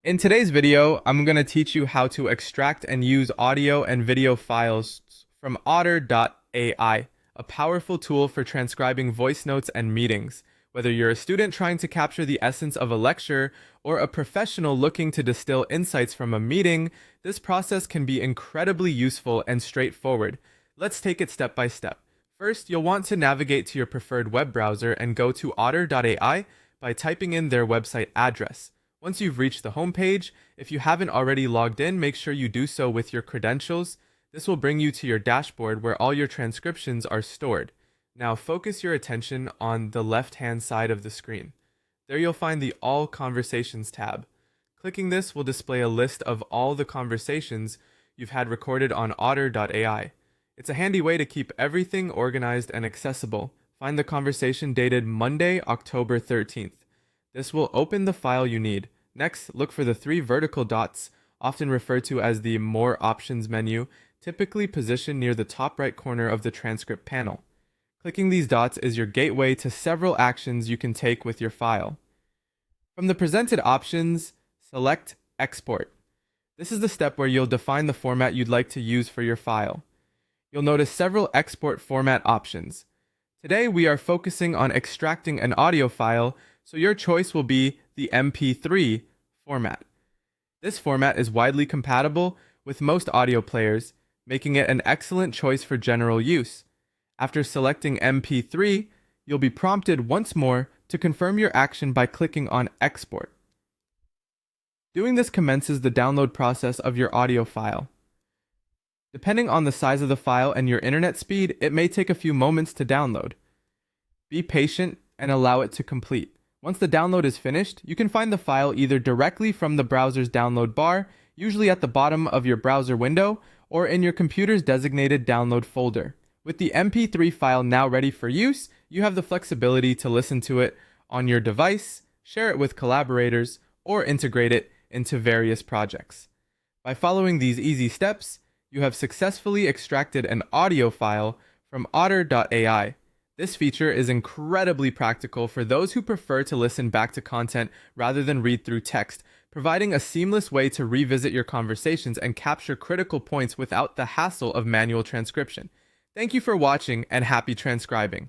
In today's video, I'm going to teach you how to extract and use audio and video files from Otter AI, a powerful tool for transcribing voice notes and meetings. Whether you're a student trying to capture the essence of a lecture or a professional looking to distill insights from a meeting, this process can be incredibly useful and straightforward. Let's take it step by step. First, you'll want to navigate to your preferred web browser and go to Otter AI by typing in their website address. Once you've reached the homepage, if you haven't already logged in, make sure you do so with your credentials. This will bring you to your dashboard where all your transcriptions are stored. Now focus your attention on the left-hand side of the screen. There you'll find the All Conversations tab. Clicking this will display a list of all the conversations you've had recorded on Otter AI. It's a handy way to keep everything organized and accessible. Find the conversation dated Monday, October 13th. This will open the file you need. Next, look for the three vertical dots, often referred to as the More Options menu, typically positioned near the top right corner of the transcript panel. Clicking these dots is your gateway to several actions you can take with your file. From the presented options, select Export. This is the step where you'll define the format you'd like to use for your file. You'll notice several export format options. Today we are focusing on extracting an audio file, so your choice will be the MP3 format. This format is widely compatible with most audio players, making it an excellent choice for general use. After selecting MP3, you'll be prompted once more to confirm your action by clicking on Export. Doing this commences the download process of your audio file. Depending on the size of the file and your internet speed, it may take a few moments to download. Be patient and allow it to complete. Once the download is finished, you can find the file either directly from the browser's download bar, usually at the bottom of your browser window, or in your computer's designated download folder. With the MP3 file now ready for use, you have the flexibility to listen to it on your device, share it with collaborators, or integrate it into various projects. By following these easy steps, you have successfully extracted an audio file from Otter AI. This feature is incredibly practical for those who prefer to listen back to content rather than read through text, providing a seamless way to revisit your conversations and capture critical points without the hassle of manual transcription. Thank you for watching and happy transcribing.